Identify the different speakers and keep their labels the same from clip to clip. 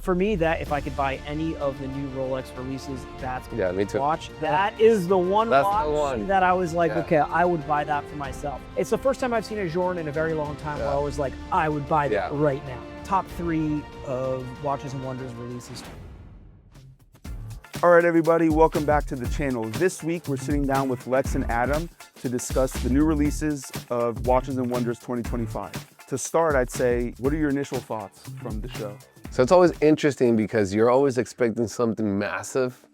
Speaker 1: For me, that if I could buy any of the new Rolex releases, that's
Speaker 2: Yeah, me too.
Speaker 1: watch. That is the one
Speaker 2: That's
Speaker 1: watch
Speaker 2: the one.
Speaker 1: that I was like,
Speaker 2: Yeah.
Speaker 1: okay, I would buy that for myself. It's the first time I've seen a Journe in a very long time where I was like, I would buy that right now. Top 3 of Watches and Wonders releases.
Speaker 3: All right, everybody, welcome back to the channel. This week, we're sitting down with Lex and Adam to discuss the new releases of Watches and Wonders 2025. To start, I'd say, what are your initial thoughts from the show?
Speaker 2: So it's always interesting because you're always expecting something massive,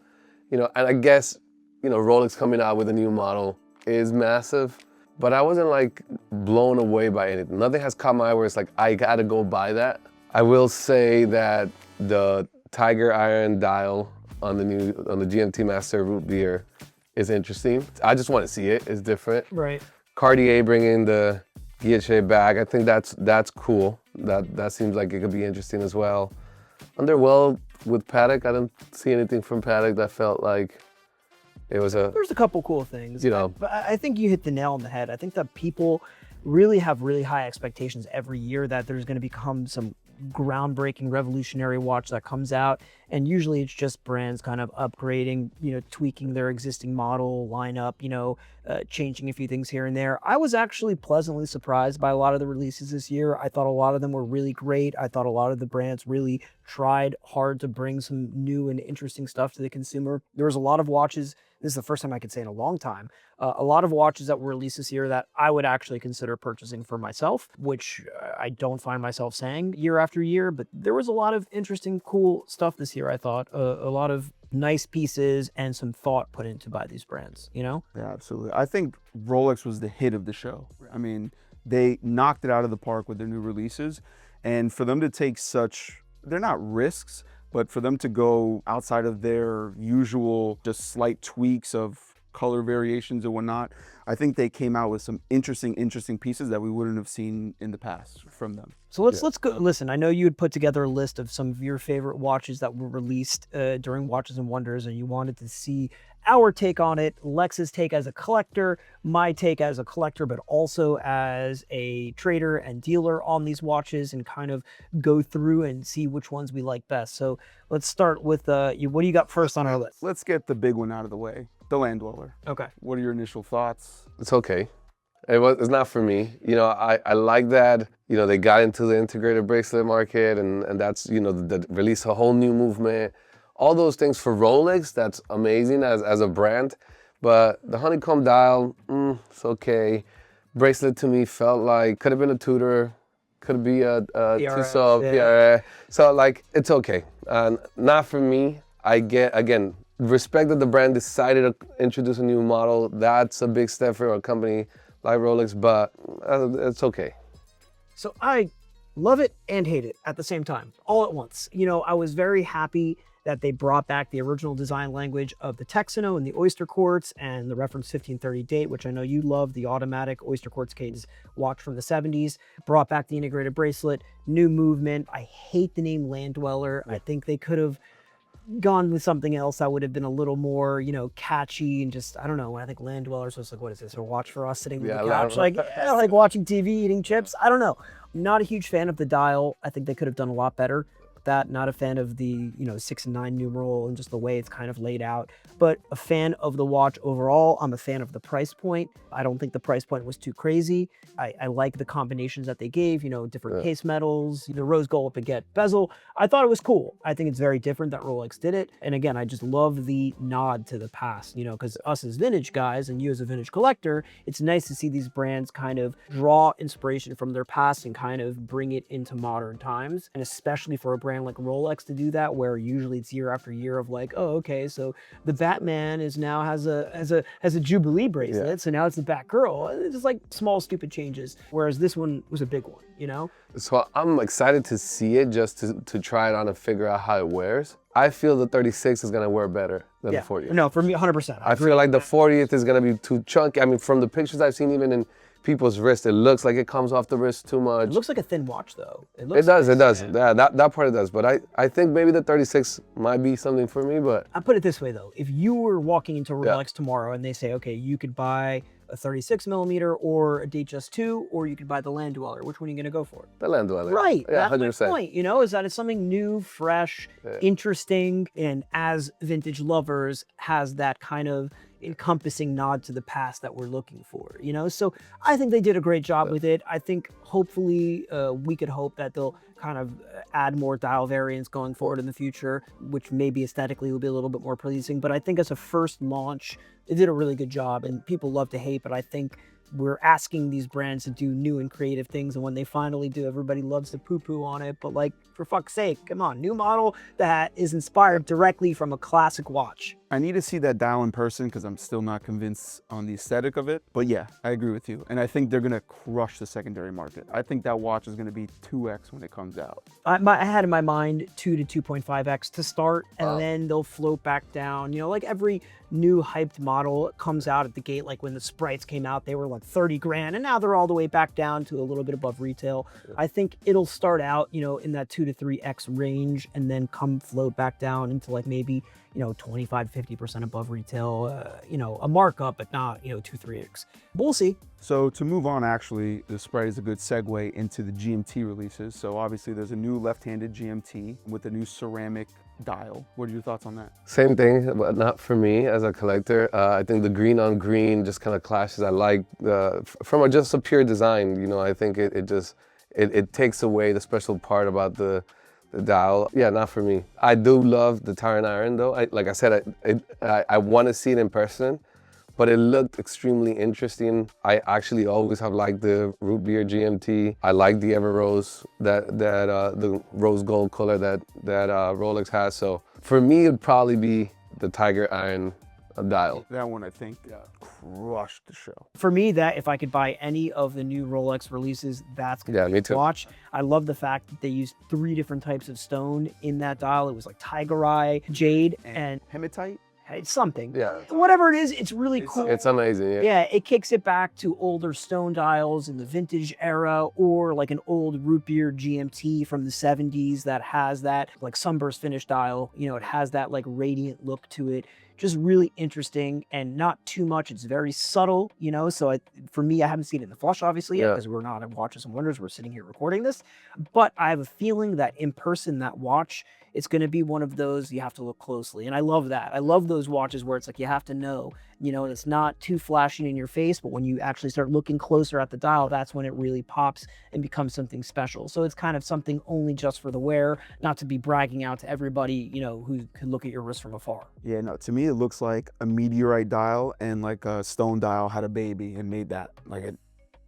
Speaker 2: and I guess, Rolex coming out with a new model is massive, but I wasn't like blown away by anything. Nothing has caught my eye where it's like, I gotta go buy that. I will say that the Tiger Iron dial on the GMT Master Root Beer is interesting. I just want to see it. It's different.
Speaker 1: Right.
Speaker 2: Cartier bringing the guilloche back. I think that's cool. That seems like it could be interesting as well. Underwhelmed with Patek. I didn't see anything from Patek that felt like it was
Speaker 1: There's a couple cool things. But I think you hit the nail on the head. I think that people really have really high expectations every year that there's going to become some groundbreaking revolutionary watch that comes out, and usually it's just brands kind of upgrading, tweaking their existing model lineup, changing a few things here and there. I was actually pleasantly surprised by a lot of the releases this year. I thought a lot of them were really great. I thought a lot of the brands really tried hard to bring some new and interesting stuff to the consumer. There was a lot of watches, this is the first time I could say in a long time, a lot of watches that were released this year that I would actually consider purchasing for myself, which I don't find myself saying year after year, but there was a lot of interesting, cool stuff this year, I thought. A lot of nice pieces and some thought put into by these brands,
Speaker 3: Yeah, absolutely. I think Rolex was the hit of the show. I mean, they knocked it out of the park with their new releases, and for them to take such, they're not risks, but for them to go outside of their usual just slight tweaks of color variations and whatnot, I think they came out with some interesting pieces that we wouldn't have seen in the past from them.
Speaker 1: So let's go. Listen, I know you had put together a list of some of your favorite watches that were released during Watches and Wonders, and you wanted to see our take on it, Lex's take as a collector, my take as a collector, but also as a trader and dealer on these watches, and kind of go through and see which ones we like best. So let's start with what do you got first on our list?
Speaker 3: Let's get the big one out of the way, the Land Dweller.
Speaker 1: Okay.
Speaker 3: What are your initial thoughts?
Speaker 2: It's okay. It's not for me. I like that, they got into the integrated bracelet market, and that's, that release a whole new movement. All those things for Rolex, that's amazing as a brand. But the honeycomb dial, it's okay. Bracelet to me felt like, could have been a Tudor, could be a Tissot, PRS. So like, it's okay. Not for me. I get, again, respect that the brand decided to introduce a new model. That's a big step for a company like Rolex, but it's okay.
Speaker 1: So I love it and hate it at the same time, all at once. I was very happy that they brought back the original design language of the Texano and the Oyster Quartz and the reference 1530 date, which I know you love, the automatic Oyster Quartz cadence watch from the 70s. Brought back the integrated bracelet, new movement. I hate the name Land Dweller. I think they could have gone with something else that would have been a little more, catchy, and just, I don't know. When I think Land Dwellers was like, what is this, a watch for us sitting on the couch? Like watching TV, eating chips? I don't know. I'm not a huge fan of the dial. I think they could have done a lot better. That, not a fan of the 6 and 9 numeral and just the way it's kind of laid out, but a fan of the watch overall. I'm a fan of the price point. I don't think the price point was too crazy. I like the combinations that they gave, different case metals, the rose gold baguette bezel. I thought it was cool. I think it's very different that Rolex did it. And again, I just love the nod to the past, because us as vintage guys and you as a vintage collector, it's nice to see these brands kind of draw inspiration from their past and kind of bring it into modern times. And especially for a brand like Rolex to do that, where usually it's year after year of like, oh, okay, so the Batman is now has a Jubilee bracelet, so now it's the Batgirl. It's just like small stupid changes, whereas this one was a big one,
Speaker 2: So I'm excited to see it, just to try it on and figure out how it wears. I feel the 36 is gonna wear better than the 40th.
Speaker 1: No, for me, 100%.
Speaker 2: I feel like the 40th is gonna be too chunky. I mean, from the pictures I've seen, even in people's wrist, it looks like it comes off the wrist too much.
Speaker 1: It looks like a thin watch, though.
Speaker 2: It does. Yeah, that part it does. But I think maybe the 36 might be something for me, but...
Speaker 1: I put it this way, though. If you were walking into Rolex tomorrow and they say, okay, you could buy a 36 millimeter or a Datejust 2, or you could buy the Land Dweller. Which one are you going to go for?
Speaker 2: The Land Dweller.
Speaker 1: Right.
Speaker 2: Yeah,
Speaker 1: That's
Speaker 2: 100%.
Speaker 1: my point, you know, is that it's something new, fresh, interesting, and as vintage lovers has that kind of encompassing nod to the past that we're looking for, you know? So I think they did a great job with it. I think hopefully we could hope that they'll kind of add more dial variants going forward in the future, which maybe aesthetically will be a little bit more pleasing. But I think as a first launch, they did a really good job, and people love to hate, but I think we're asking these brands to do new and creative things, and when they finally do, everybody loves to poo-poo on it. But like, for fuck's sake, come on, new model that is inspired directly from a classic watch.
Speaker 3: I need to see that dial in person because I'm still not convinced on the aesthetic of it. But yeah, I agree with you. And I think they're gonna crush the secondary market. I think that watch is gonna be 2x when it comes out.
Speaker 1: I had in my mind 2 to 2.5x to start, and then they'll float back down. You know, like every new hyped model comes out at the gate, like when the Sprites came out, they were like 30 grand, and now they're all the way back down to a little bit above retail. I think it'll start out, you know, in that 2 to 3x range, and then come float back down into like maybe, you know, 25, 50% above retail, you know, a markup, but not, you know, 2, 3x. We'll see.
Speaker 3: So to move on, actually, the Sprite is a good segue into the GMT releases. So obviously there's a new left-handed GMT with a new ceramic dial. What are your thoughts on that?
Speaker 2: Same thing, but not for me as a collector. I think the green on green just kind of clashes. I like from just a pure design, you know, I think it takes away the special part about the dial. Yeah, not for me. I do love the tire and iron though. Like I said, I want to see it in person, but it looked extremely interesting. I actually always have liked the root beer GMT. I like the Ever Rose, the rose gold color that Rolex has. So for me, it'd probably be the Tiger Iron dial.
Speaker 3: That one, I think, crushed the show.
Speaker 1: For me, that if I could buy any of the new Rolex releases, that's gonna be
Speaker 2: me
Speaker 1: a
Speaker 2: too.
Speaker 1: watch. I love the fact that they used 3 different types of stone in that dial. It was like tiger eye, jade, and
Speaker 3: hematite.
Speaker 1: it's something.
Speaker 2: Yeah.
Speaker 1: Whatever it is, it's really cool.
Speaker 2: It's amazing, yeah.
Speaker 1: Yeah, it kicks it back to older stone dials in the vintage era, or like an old root beer GMT from the 70s that has that like sunburst finish dial. You know, it has that like radiant look to it. Just really interesting and not too much. It's very subtle, you know. So for me, I haven't seen it in the flesh, obviously, yet, because we're not at Watches and Wonders. We're sitting here recording this. But I have a feeling that in person, that watch, it's going to be one of those you have to look closely. And I love that. I love those watches where it's like you have to know, you know, and it's not too flashy in your face, but when you actually start looking closer at the dial, that's when it really pops and becomes something special. So it's kind of something only just for the wear, not to be bragging out to everybody, you know, who can look at your wrist from afar.
Speaker 3: Yeah, no, to me, it looks like a meteorite dial and like a stone dial had a baby and made that. Like it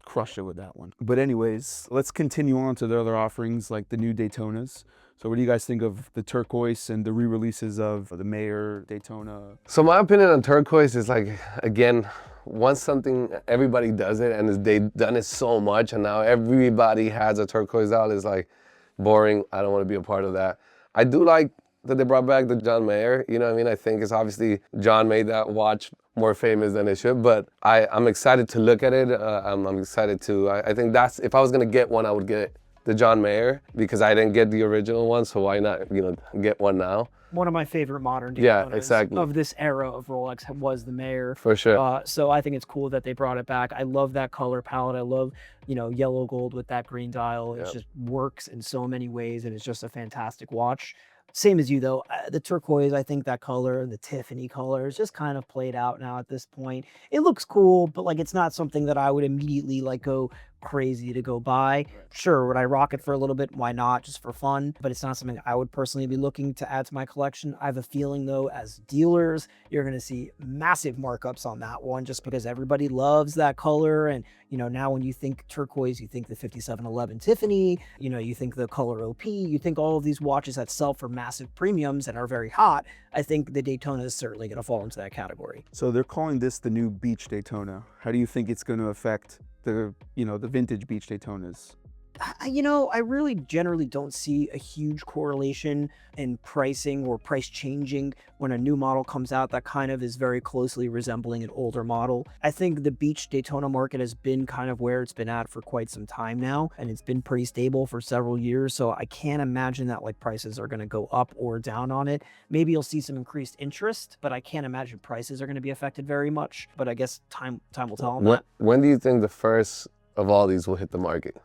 Speaker 3: crushed it with that one. But anyways, let's continue on to the other offerings like the new Daytonas. So what do you guys think of the turquoise and the re-releases of the Mayer Daytona?
Speaker 2: So my opinion on turquoise is like, again, once something, everybody does it and they've done it so much and now everybody has a turquoise dial, is like boring. I don't want to be a part of that. I do like that they brought back the John Mayer, you know what I mean? I think it's obviously John made that watch more famous than it should, but I'm excited to look at it. I'm excited to, I think that's, if I was gonna get one, I would get the John Mayer because I didn't get the original one, so why not, you know, get one now?
Speaker 1: One of my favorite modern
Speaker 2: Daytonas
Speaker 1: of this era of Rolex was the Mayer.
Speaker 2: For sure.
Speaker 1: So I think it's cool that they brought it back. I love that color palette. I love, you know, yellow gold with that green dial. It just works in so many ways, and it's just a fantastic watch. Same as you though, the turquoise, I think that color, the Tiffany color is just kind of played out now at this point. It looks cool, but like it's not something that I would immediately like go crazy to go buy. Sure, would I rock it for a little bit? Why not? Just for fun. But it's not something I would personally be looking to add to my collection. I have a feeling though, as dealers, you're going to see massive markups on that one just because everybody loves that color. And, you know, now when you think turquoise, you think the 5711 Tiffany, you know, you think the color OP, you think all of these watches that sell for massive premiums and are very hot. I think the Daytona is certainly going to fall into that category.
Speaker 3: So they're calling this the new beach Daytona. How do you think it's going to affect the, you know, the vintage beach Daytonas?
Speaker 1: I really generally don't see a huge correlation in pricing or price changing when a new model comes out that kind of is very closely resembling an older model. I think the beach Daytona market has been kind of where it's been at for quite some time now, and it's been pretty stable for several years. So I can't imagine that like prices are going to go up or down on it. Maybe you'll see some increased interest, but I can't imagine prices are going to be affected very much. But I guess time will tell on that.
Speaker 2: When do you think the first of all these will hit the market?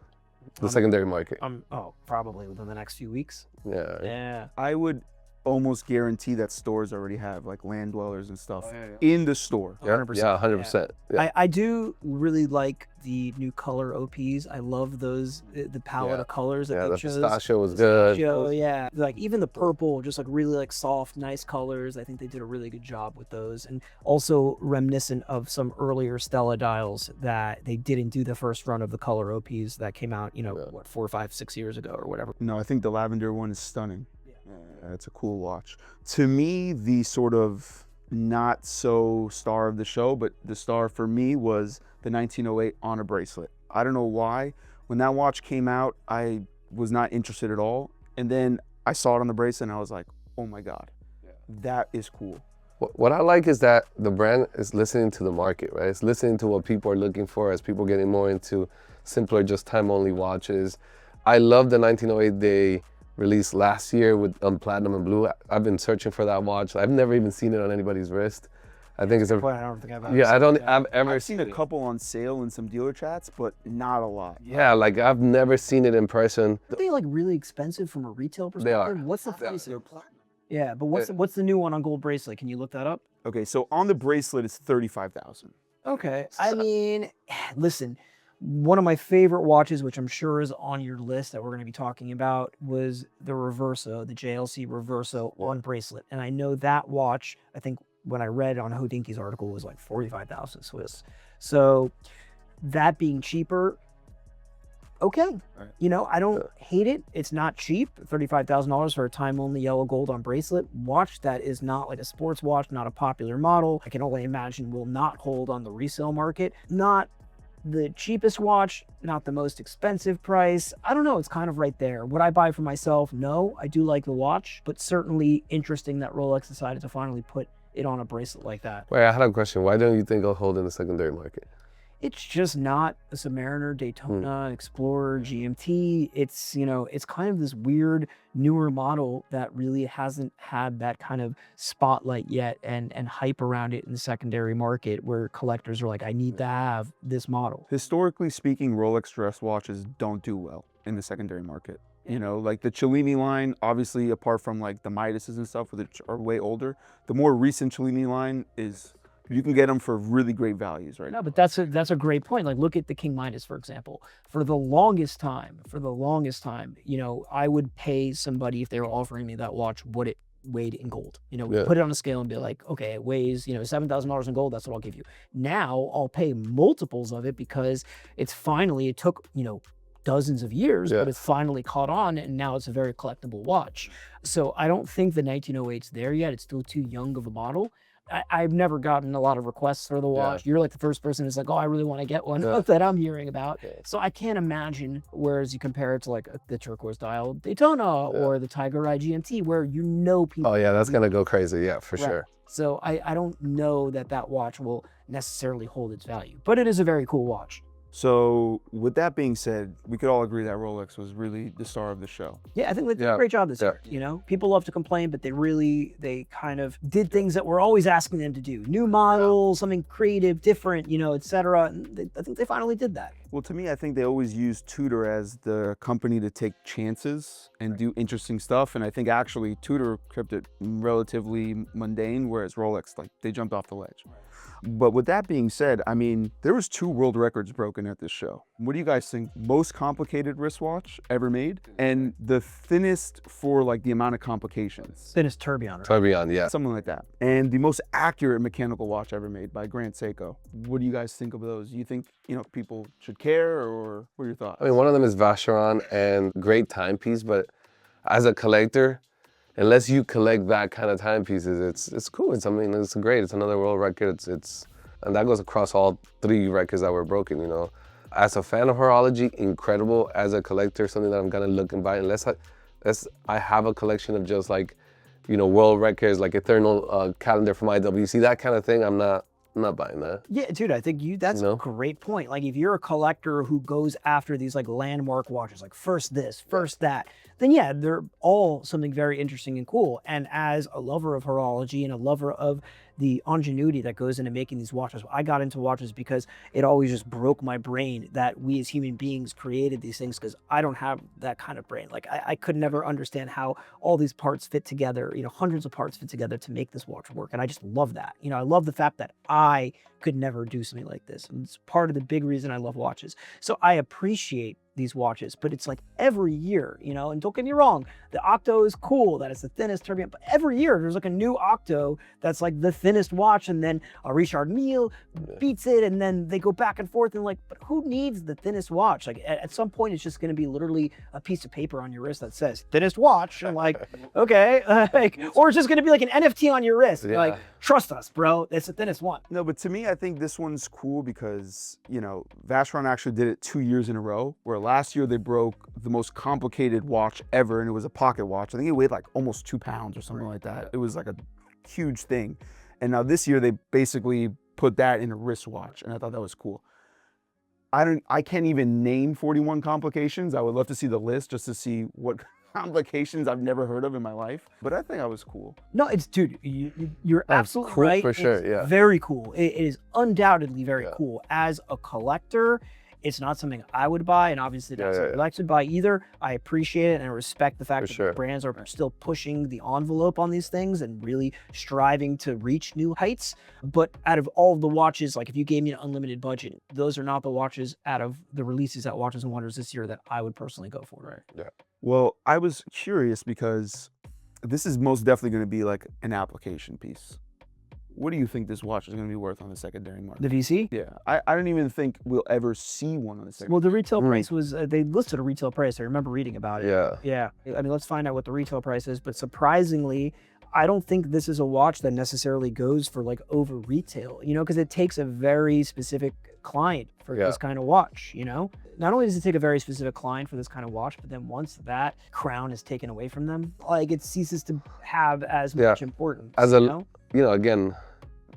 Speaker 2: The secondary market.
Speaker 1: Probably within the next few weeks.
Speaker 2: Yeah.
Speaker 1: Yeah.
Speaker 3: I would almost guarantee that stores already have like land dwellers and stuff in the store.
Speaker 2: Yeah,
Speaker 1: 100%.
Speaker 2: yeah, 100%. Yeah.
Speaker 1: I do really like the new color OPs. I love those, the palette of colors that
Speaker 2: Yeah,
Speaker 1: they
Speaker 2: the
Speaker 1: chose.
Speaker 2: pistachio was good.
Speaker 1: Pistachio, yeah. Like even the purple, just like really like soft, nice colors. I think they did a really good job with those. And also reminiscent of some earlier Stella dials that they didn't do the first run of the color OPs that came out, 4, 5, 6 years ago or whatever.
Speaker 3: No, I think the lavender one is stunning. It's a cool watch. To me, the sort of not so star of the show, but the star for me was the 1908 on a bracelet. I don't know why. When that watch came out, I was not interested at all. And then I saw it on the bracelet and I was like, oh my God, that is cool.
Speaker 2: What I like is that the brand is listening to the market, right? It's listening to what people are looking for as people getting more into simpler, just time-only watches. I love the 1908 they released last year with platinum and blue. I've been searching for that watch. I've never even seen it on anybody's wrist. I think it's a.
Speaker 1: I don't think I've ever.
Speaker 2: Yeah, I've ever
Speaker 3: seen a couple on sale in some dealer chats, but not a lot.
Speaker 2: Yeah, like I've never seen it in person.
Speaker 1: Are they like really expensive from a retail perspective?
Speaker 2: They are.
Speaker 1: What's the price? Yeah, but what's the new one on gold bracelet? Can you look that up?
Speaker 3: Okay, so on the bracelet it's 35,000.
Speaker 1: Okay. I mean, listen, one of my favorite watches, which I'm sure is on your list that we're going to be talking about, was the Reverso, the JLC Reverso on bracelet. And I know that watch, I think when I read on Hodinki's article, was like 45,000 Swiss. So that being cheaper, okay. Right. I don't hate it. It's not cheap. $35,000 for a time-only yellow gold on bracelet watch that is not like a sports watch, not a popular model. I can only imagine will not hold on the resale market. Not the cheapest watch, not the most expensive price. I don't know, it's kind of right there. Would I buy for myself? No, I do like the watch, but certainly interesting that Rolex decided to finally put it on a bracelet like that.
Speaker 2: Wait, I had a question. Why don't you think it'll hold in the secondary market?
Speaker 1: It's just not a Submariner, Daytona, Explorer, GMT. It's, it's kind of this weird newer model that really hasn't had that kind of spotlight yet and hype around it in the secondary market where collectors are like, I need to have this model.
Speaker 3: Historically speaking, Rolex dress watches don't do well in the secondary market. Like the Cellini line, obviously apart from like the Midases and stuff, which are way older, the more recent Cellini line is, you can get them for really great values right now.
Speaker 1: No, but that's a great point. Like look at the King Midas, for example. For the longest time, I would pay somebody if they were offering me that watch what it weighed in gold. Put it on a scale and be like, okay, it weighs, $7,000 in gold, that's what I'll give you. Now I'll pay multiples of it because it took, dozens of years, but it's finally caught on and now it's a very collectible watch. So I don't think the 1908's there yet. It's still too young of a model. I've never gotten a lot of requests for the watch. You're like the first person who's like, oh, I really want to get one that I'm hearing about. So I can't imagine, whereas you compare it to like the turquoise dial Daytona or the Tiger Eye GMT, where people.
Speaker 2: Oh yeah, that's gonna go crazy. Yeah, for sure.
Speaker 1: So I don't know that watch will necessarily hold its value, but it is a very cool watch.
Speaker 3: So with that being said, we could all agree that Rolex was really the star of the show.
Speaker 1: Yeah, I think they did a great job this year. People love to complain, but they kind of did things that we're always asking them to do. New models, something creative, different, etc. I think they finally did that.
Speaker 3: Well, to me, I think they always used Tudor as the company to take chances and do interesting stuff. And I think actually Tudor kept it relatively mundane, whereas Rolex, they jumped off the ledge. But with that being said, I mean, there was 2 world records broken at this show. What do you guys think? Most complicated wristwatch ever made, and the thinnest for the amount of complications.
Speaker 1: Thinnest tourbillon. Right?
Speaker 2: Tourbillon, yeah.
Speaker 3: Something like that. And the most accurate mechanical watch ever made by Grant Seiko. What do you guys think of those? Do you think, people should care, or what are your thoughts?
Speaker 2: I mean, one of them is Vacheron and great timepiece, but as a collector, unless you collect that kind of timepieces, it's cool. It's great. It's another world record. And that goes across all 3 records that were broken. as a fan of horology, incredible. As a collector, something that I'm gonna look and buy, unless I have a collection of just like, you know, world records, like Eternal calendar from IWC, that kind of thing. I'm not buying that.
Speaker 1: Yeah, dude, I think that's a great point. Like if you're a collector who goes after these like landmark watches, like first this, first that, then yeah, they're all something very interesting and cool. And as a lover of horology and a lover of the ingenuity that goes into making these watches, I got into watches because it always just broke my brain that we as human beings created these things, because I don't have that kind of brain. Like I could never understand how all these parts fit together, you know, hundreds of parts fit together to make this watch work. And I just love that. You know, I love the fact that I could never do something like this. And it's part of the big reason I love watches. So I appreciate these watches, but it's like every year, you know, and don't get me wrong, the Octo is cool, that it's the thinnest turbulent, but every year there's like a new Octo that's like the thinnest watch, and then a Richard Mille beats it, and then they go back and forth, and like, but who needs the thinnest watch? Like at some point, it's just going to be literally a piece of paper on your wrist that says thinnest watch, and like, okay, like, or it's just going to be like an NFT on your wrist.
Speaker 2: Yeah.
Speaker 1: Like, trust us, bro, it's the thinnest one.
Speaker 3: No, but to me, I think this one's cool because, you know, Vacheron actually did it 2 years in a row, where last year they broke the most complicated watch ever, and it was a pocket watch. I think it weighed like almost 2 pounds or something like that. It was like a huge thing. And now this year they basically put that in a wristwatch, and I thought that was cool. I can't even name 41 complications. I would love to see the list just to see what complications I've never heard of in my life. But I think I was cool.
Speaker 1: No, it's, dude, you're absolutely
Speaker 2: cool
Speaker 1: right.
Speaker 2: for sure,
Speaker 1: It's
Speaker 2: yeah.
Speaker 1: very cool. It is undoubtedly very cool. As a collector, it's not something I would buy, and obviously not something Lex would buy either. I appreciate it, and I respect the fact that brands are still pushing the envelope on these things and really striving to reach new heights. But out of all of the watches, like if you gave me an unlimited budget, those are not the watches out of the releases at Watches and Wonders this year that I would personally go for.
Speaker 2: Right. Yeah.
Speaker 3: Well, I was curious because this is most definitely going to be like an application piece. What do you think this watch is going to be worth on the secondary market?
Speaker 1: The VC?
Speaker 3: Yeah, I don't even think we'll ever see one on the secondary.
Speaker 1: Well, the retail price was, they listed a retail price. I remember reading about it.
Speaker 2: Yeah.
Speaker 1: Yeah. I mean, let's find out what the retail price is. But surprisingly, I don't think this is a watch that necessarily goes for like over retail, you know, because it takes a very specific client for this kind of watch, you know? Not only does it take a very specific client for this kind of watch, but then once that crown is taken away from them, like it ceases to have as much importance.
Speaker 2: As a, you know, again,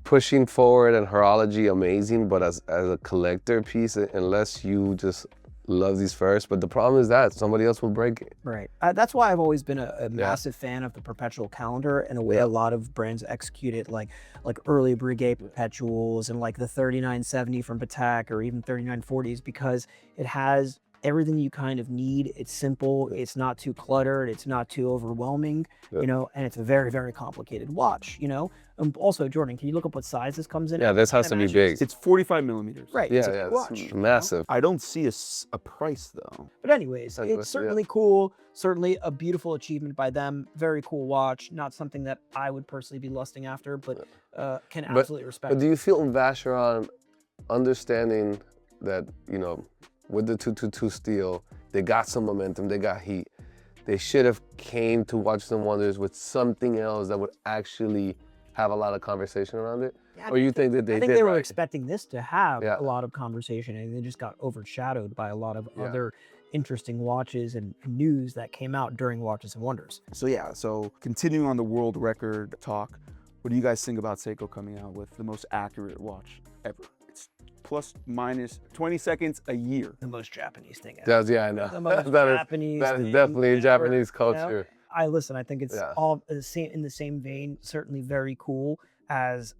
Speaker 2: pushing forward and horology, amazing, but as a collector piece, unless you just love these first, but the problem is that somebody else will break it.
Speaker 1: Right. That's why I've always been a massive fan of the perpetual calendar, and a way a lot of brands execute it, like early Breguet perpetuals and like the 3970 from Patek, or even 3940s, because it has everything you kind of need. It's simple, it's not too cluttered, it's not too overwhelming, you know, and it's a very, very complicated watch, you know. Also, Jordan, can you look up what size this comes in?
Speaker 2: Yeah, this has to be big.
Speaker 3: It's 45 millimeters.
Speaker 1: Right.
Speaker 2: Yeah,
Speaker 1: it's a watch,
Speaker 2: it's massive.
Speaker 3: I don't see a price though.
Speaker 1: But anyways, it's certainly cool. Certainly a beautiful achievement by them. Very cool watch. Not something that I would personally be lusting after, but can absolutely respect.
Speaker 2: But do you feel in Vacheron understanding that, you know, with the 222 steel, they got some momentum, they got heat. They should have came to Watches and Wonders with something else that would actually have a lot of conversation around it?
Speaker 1: Yeah,
Speaker 2: Or you think that
Speaker 1: I think they were expecting this to have a lot of conversation, and they just got overshadowed by a lot of other interesting watches and news that came out during Watches and Wonders.
Speaker 3: So yeah, so continuing on the world record talk, what do you guys think about Seiko coming out with the most accurate watch ever? It's plus minus 20 seconds a year.
Speaker 1: The most Japanese thing ever.
Speaker 2: That's, I know.
Speaker 1: The most Japanese
Speaker 2: that is
Speaker 1: thing
Speaker 2: definitely
Speaker 1: ever,
Speaker 2: Japanese
Speaker 1: you know?
Speaker 2: culture.
Speaker 1: I think it's all the same, in the same vein, certainly very cool, as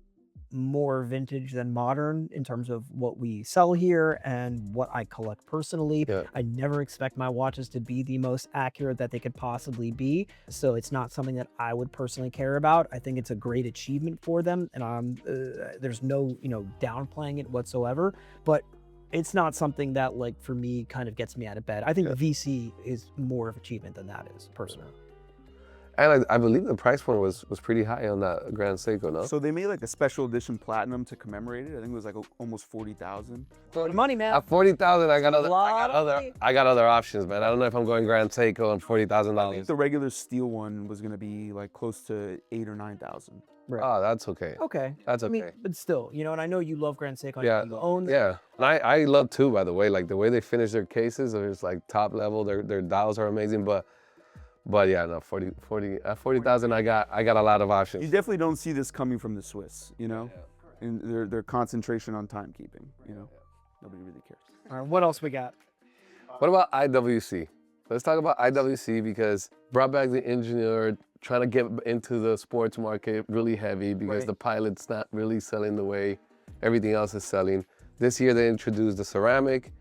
Speaker 1: more vintage than modern in terms of what we sell here and what I collect personally. I never expect my watches to be the most accurate that they could possibly be, so it's not something that I would personally care about. I think it's a great achievement for them, and there's no, you know, downplaying it whatsoever, but it's not something that, like, for me, kind of gets me out of bed. I think VC is more of an achievement than that is, personally.
Speaker 2: And I believe the price point was pretty high on that Grand Seiko, no?
Speaker 3: So they made like a special edition platinum to commemorate it. I think it was like almost 40,000.
Speaker 1: Money, man.
Speaker 2: At 40,000, I got other options, man. I don't know if I'm going Grand Seiko on $40,000.
Speaker 3: I think the regular steel one was gonna be like close to 8,000 or 9,000.
Speaker 1: Right.
Speaker 2: Oh, that's okay.
Speaker 1: Okay.
Speaker 2: That's
Speaker 1: I
Speaker 2: okay.
Speaker 1: mean, but still, you know, and I know you love Grand Seiko.
Speaker 2: Yeah,
Speaker 1: You own.
Speaker 2: yeah. And I love too, by the way, like the way they finish their cases are just like top level. Their dials are amazing, but yeah, no, 40,000, I got a lot of
Speaker 3: You
Speaker 2: options.
Speaker 3: definitely don't see this coming from the Swiss, you know, and their concentration on timekeeping, you know, nobody really cares.
Speaker 1: All right, what else we got?
Speaker 2: What about IWC? Let's talk about IWC because brought back the engineer, trying to get into the sports market really heavy because
Speaker 1: Right.
Speaker 2: the Pilot's not really selling the way everything else is selling. This year they introduced the ceramic,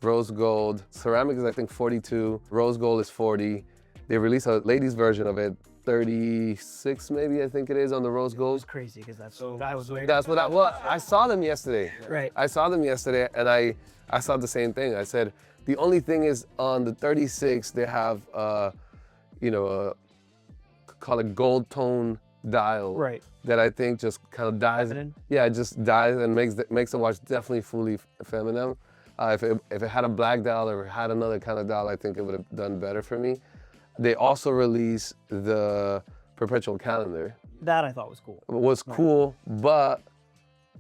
Speaker 2: rose gold. Ceramic is I think 42, rose gold is 40. They released a ladies version of it, 36 maybe I think it is on the rose
Speaker 1: It's
Speaker 2: gold.
Speaker 1: crazy because that's what I was waiting.
Speaker 2: That's what I saw them yesterday.
Speaker 1: Right.
Speaker 2: I saw them yesterday and I saw the same thing. I said, the only thing is on the 36, they have, you know, call it gold tone dial.
Speaker 1: Right.
Speaker 2: That I think just kind of dies.
Speaker 1: Feminine?
Speaker 2: Yeah, it just dies and makes the watch definitely fully feminine. If it had a black dial or had another kind of dial, I think it would have done better for me. They also released the perpetual calendar.
Speaker 1: That I thought was cool.
Speaker 2: It was cool, but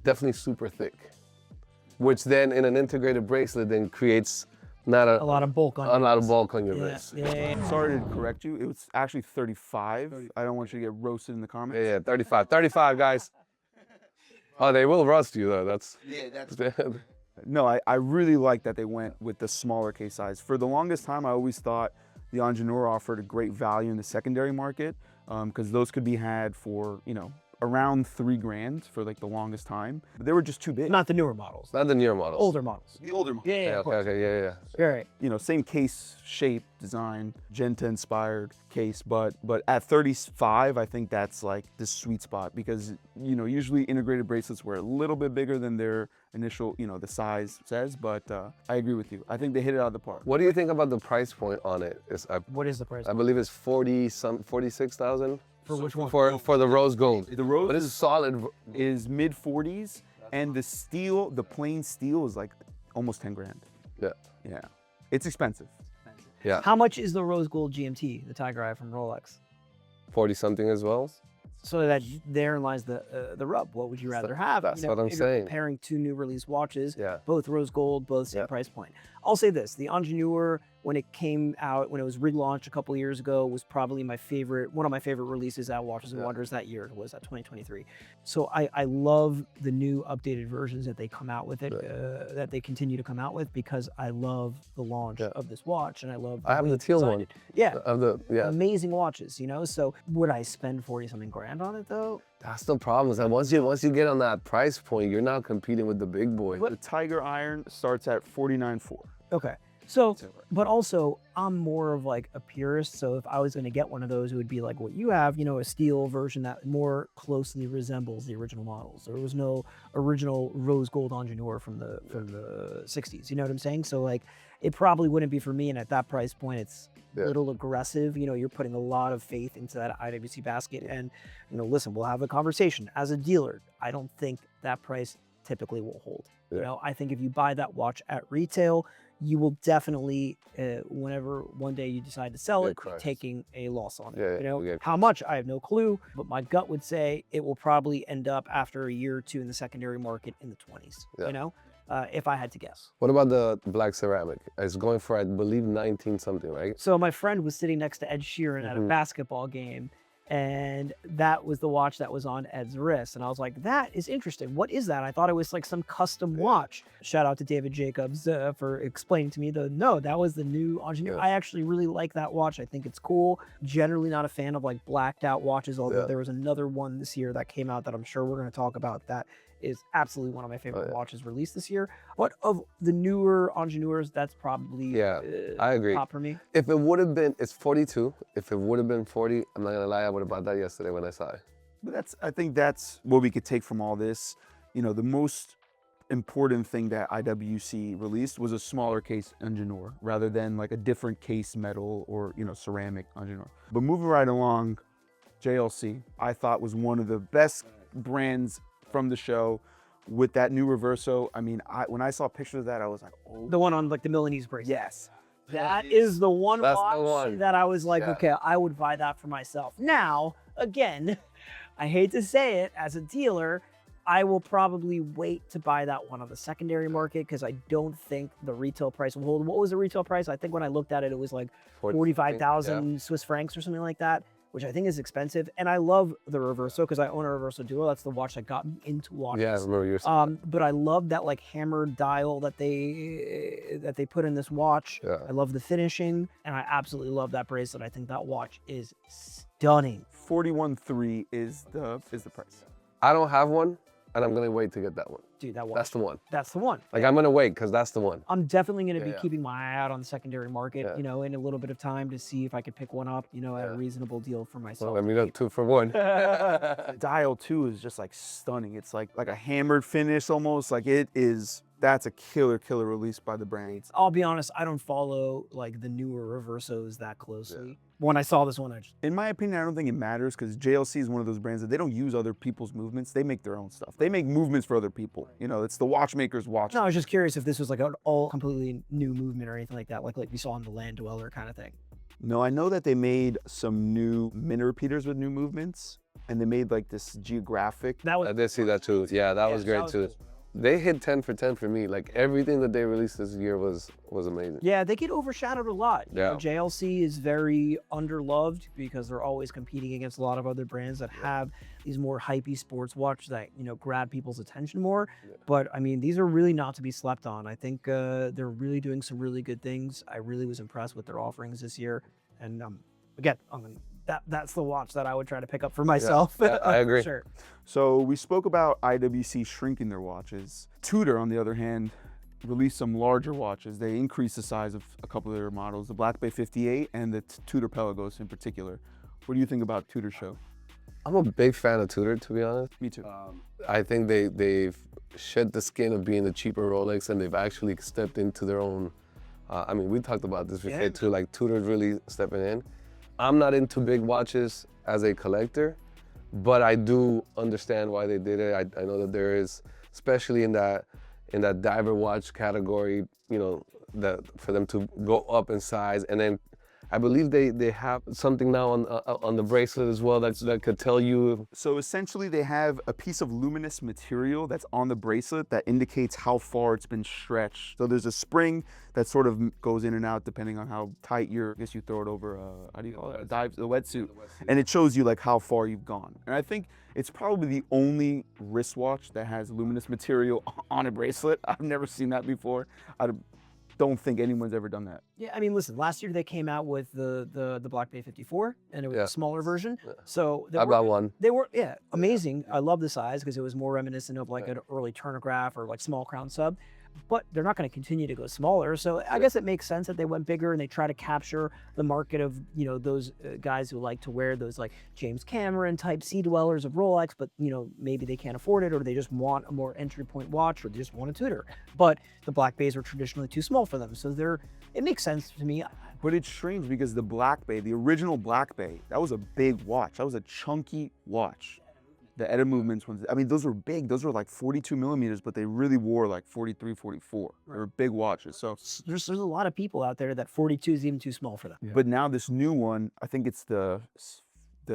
Speaker 2: definitely super thick. Which then in an integrated bracelet then creates not
Speaker 1: A lot of bulk on.
Speaker 2: a lot of bulk on your
Speaker 1: Yeah,
Speaker 2: wrist.
Speaker 1: yeah.
Speaker 3: Sorry to correct you, it was actually 35. I don't want you to get roasted in the comments.
Speaker 2: Yeah, 35, guys. Oh, they will rust you though. That's
Speaker 3: No, I really like that they went with the smaller case size. For the longest time, I always thought the Ingenieur offered a great value in the secondary market because those could be had for, you know, around $3,000 for like the longest time. But they were just too big.
Speaker 1: Not the newer models.
Speaker 2: not the newer models.
Speaker 1: Older models.
Speaker 3: the older models.
Speaker 1: Yeah, yeah,
Speaker 2: Yeah,
Speaker 1: of
Speaker 2: okay,
Speaker 1: course.
Speaker 2: okay, yeah.
Speaker 1: You're right.
Speaker 3: You know, same case, shape, design, Genta inspired case, but at 35, I think that's like the sweet spot because, you know, usually integrated bracelets were a little bit bigger than their initial, you know, the size says, but I agree with you. I think they hit it out of the park.
Speaker 2: What do you think about the price point on it?
Speaker 1: What is the price?
Speaker 2: I believe it's 46,000
Speaker 1: For which one?
Speaker 2: for the rose gold.
Speaker 3: The rose
Speaker 2: But it's solid.
Speaker 3: is mid 40s, and the steel, the plain steel is like almost 10 grand.
Speaker 2: Yeah.
Speaker 3: Yeah, it's expensive.
Speaker 2: Yeah.
Speaker 1: How much is the rose gold GMT, the Tiger Eye from Rolex?
Speaker 2: 40 something as well.
Speaker 1: So that therein lies the rub. What would you rather have?
Speaker 2: That's
Speaker 1: You know,
Speaker 2: what I'm
Speaker 1: if you're
Speaker 2: saying.
Speaker 1: Comparing two new release watches,
Speaker 2: Yeah.
Speaker 1: both rose gold, both same
Speaker 2: Yeah.
Speaker 1: price point. I'll say this: the Ingenieur, when it came out, when it was relaunched a couple of years ago, was probably one of my favorite releases at Watches and Wonders that year. It was at 2023. So I love the new updated versions that they come out with that they continue to come out with because I love the launch of this watch and I love.
Speaker 2: I have
Speaker 1: way
Speaker 2: the
Speaker 1: they
Speaker 2: teal
Speaker 1: designed
Speaker 2: one.
Speaker 1: it. Yeah.
Speaker 2: Amazing.
Speaker 1: Amazing watches, you know. So would I spend 40 something grand on it though?
Speaker 2: That's the problem. Is that once you get on that price point, you're now competing with the big boy.
Speaker 3: The Tiger Iron starts at 49.4.
Speaker 1: Okay. So, but also I'm more of like a purist. So if I was going to get one of those, it would be like what you have, you know, a steel version that more closely resembles the original models. There was no original rose gold Ingenieur from the 60s. You know what I'm saying? So like, it probably wouldn't be for me. And at that price point, it's a little aggressive. You know, you're putting a lot of faith into that IWC basket. And, you know, listen, we'll have a conversation. As a dealer, I don't think that price typically will hold. You know, I think if you buy that watch at retail, you will definitely, whenever one day you decide to sell it, be taking a loss on it. You know, how much, I have no clue, but my gut would say it will probably end up after a year or two in the secondary market in the 20s, you know, if I had to guess.
Speaker 2: What about the black ceramic? It's going for, I believe, 19 something, right?
Speaker 1: So my friend was sitting next to Ed Sheeran at a basketball game, and that was the watch that was on Ed's wrist. And I was like, that is interesting. What is that? I thought it was like some custom watch. Shout out to David Jacobs for explaining to me no, that was the new Ingenieur. I actually really like that watch. I think it's cool. Generally not a fan of like blacked out watches, although there was another one this year that came out that I'm sure we're going to talk about that is absolutely one of my favorite watches released this year. But of the newer Ingenieurs, that's probably
Speaker 2: I agree.
Speaker 1: top for me.
Speaker 2: If it would have been, it's 42. If it would have been 40, I'm not gonna lie, I would have bought that yesterday when I saw it.
Speaker 3: But I think that's what we could take from all this. You know, the most important thing that IWC released was a smaller case Ingenieur rather than like a different case metal or, you know, ceramic Ingenieur. But moving right along, JLC, I thought was one of the best brands from the show with that new Reverso. I mean, when I saw pictures of that, I was like, oh.
Speaker 1: The one on like the Milanese bracelet.
Speaker 3: Yes.
Speaker 1: That is the one
Speaker 2: That's
Speaker 1: watch
Speaker 2: the one.
Speaker 1: that I was like, okay, I would buy that for myself. Now, again, I hate to say it, as a dealer, I will probably wait to buy that one on the secondary market because I don't think the retail price will hold. What was the retail price? I think when I looked at it, it was like 45,000 Swiss francs or something like that, which I think is expensive. And I love the Reverso because I own a Reverso Duo. That's the watch that got me into watches.
Speaker 2: Yeah, I remember you were saying
Speaker 1: but I love that like hammered dial that they put in this watch.
Speaker 2: Yeah.
Speaker 1: I love the finishing, and I absolutely love that bracelet. I think that watch is stunning.
Speaker 3: 41.3 is the price.
Speaker 2: I don't have one, and I'm gonna wait to get that one.
Speaker 1: Dude, that watch.
Speaker 2: That's the one.
Speaker 1: That's the one.
Speaker 2: Like, I'm gonna wait because that's the one.
Speaker 1: I'm definitely going to be
Speaker 2: Yeah.
Speaker 1: keeping my eye out on the secondary market,
Speaker 2: Yeah.
Speaker 1: you know, in a little bit of time to see if I could pick one up, you know, at a reasonable deal for myself.
Speaker 2: Well, let me know 2 for 1.
Speaker 3: Dial 2 is just like stunning. It's like a hammered finish almost. Like it is, that's a killer release by the brand.
Speaker 1: I'll be honest, I don't follow like the newer Reversos that closely. When I saw this one, I just,
Speaker 3: In my opinion, I don't think it matters because JLC is one of those brands that they don't use other people's movements. They make their own stuff. They make movements for other people. You know, it's the watchmaker's watch.
Speaker 1: no, I was just curious if this was like an all completely new movement or anything like that, like we saw on the Land Dweller kind of thing.
Speaker 3: No, I know that they made some new minute repeaters with new movements, and they made like this geographic.
Speaker 1: That was
Speaker 2: I did see that too. Yeah, that was great
Speaker 1: that
Speaker 2: too.
Speaker 1: was-
Speaker 2: They hit 10 for 10 for me. Like, everything that they released this year was amazing.
Speaker 1: Yeah, they get overshadowed a lot. You know,
Speaker 2: Yeah.
Speaker 1: JLC is very underloved because they're always competing against a lot of other brands that have these more hypey sports watches that, you know, grab people's attention more. But I mean, these are really not to be slept on. I think they're really doing some really good things. I really was impressed with their offerings this year. And again, that's the watch that I would try to pick up for myself.
Speaker 2: Yeah, I agree.
Speaker 1: Sure.
Speaker 3: So we spoke about IWC shrinking their watches. Tudor, on the other hand, released some larger watches. They increased the size of a couple of their models, the Black Bay 58 and the Tudor Pelagos in particular. What do you think about Tudor show?
Speaker 2: I'm a big fan of Tudor, to be honest.
Speaker 3: Me too.
Speaker 2: I think they've shed the skin of being a cheaper Rolex, and they've actually stepped into their own. I mean, we talked about this before too. Like, Tudor's really stepping in. I'm not into big watches as a collector, but I do understand why they did it. I know that there is, especially in that diver watch category, you know, that for them to go up in size. And then I believe they have something now on the bracelet as well that could tell you.
Speaker 3: So essentially they have a piece of luminous material that's on the bracelet that indicates how far it's been stretched. So there's a spring that sort of goes in and out depending on how tight I guess you throw it over how do you call it? A wetsuit. And it shows you like how far you've gone. And I think it's probably the only wristwatch that has luminous material on a bracelet. I've never seen that before. I don't think anyone's ever done that.
Speaker 1: Yeah, I mean, listen, last year they came out with the Black Bay 54, and it was a smaller version. So
Speaker 2: I've got one.
Speaker 1: They were, amazing. I love the size because it was more reminiscent of like an early chronograph or like small crown sub. But they're not going to continue to go smaller. So I guess it makes sense that they went bigger and they try to capture the market of, you know, those guys who like to wear those like James Cameron type sea dwellers of Rolex, but, you know, maybe they can't afford it, or they just want a more entry point watch, or they just want a Tudor. But the Black Bays are traditionally too small for them. So it makes sense to me.
Speaker 3: But it's strange because the Black Bay, the original Black Bay, that was a big watch. That was a chunky watch. The Edda movements ones, I mean, those were big. Those were like 42 millimeters, but they really wore like 43, 44. They were big watches. So,
Speaker 1: There's a lot of people out there that 42 is even too small for them.
Speaker 3: but now this new one, I think it's the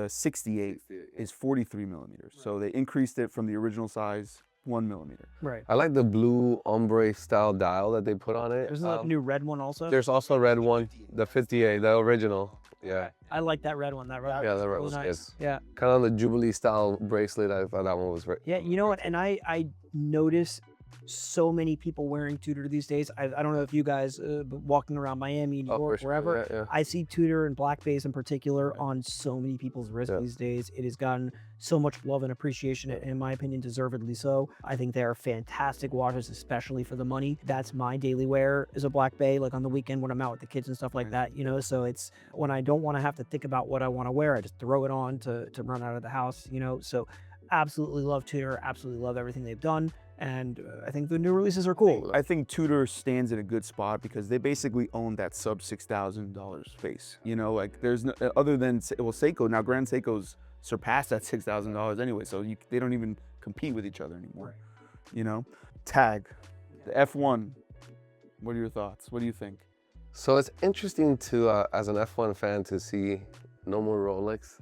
Speaker 3: 68 is 43 millimeters. So they increased it from the original size 1 millimeter.
Speaker 1: Right.
Speaker 2: I like the blue ombre style dial that they put on it.
Speaker 1: There's a new red one also.
Speaker 2: There's also a red one, the 58, the original. Yeah.
Speaker 1: I like that red one. That red.
Speaker 2: Yeah, that red
Speaker 1: really
Speaker 2: was
Speaker 1: nice.
Speaker 2: good.
Speaker 1: Yeah.
Speaker 2: Kind of on the Jubilee style bracelet. I thought that one was great.
Speaker 1: Yeah, you know what? And I notice so many people wearing Tudor these days. I don't know if you guys walking around Miami, New York,
Speaker 2: for sure,
Speaker 1: wherever.
Speaker 2: yeah.
Speaker 1: I see Tudor and Black Bays in particular on so many people's wrists these days. It has gotten so much love and appreciation, and in my opinion, deservedly so. I think they are fantastic watches, especially for the money. That's my daily wear is a Black Bay, like on the weekend when I'm out with the kids and stuff like that, you know? So it's when I don't want to have to think about what I want to wear, I just throw it on to run out of the house, you know? So absolutely love Tudor, absolutely love everything they've done. And I think the new releases are cool.
Speaker 3: I think Tudor stands in a good spot because they basically own that sub $6,000 space. You know, like there's no, other than, well, Seiko, now Grand Seiko's surpassed that $6,000 anyway, so they don't even compete with each other anymore. You know, Tag, the F1. What are your thoughts? What do you think?
Speaker 2: So it's interesting to, as an F1 fan, to see no more Rolex.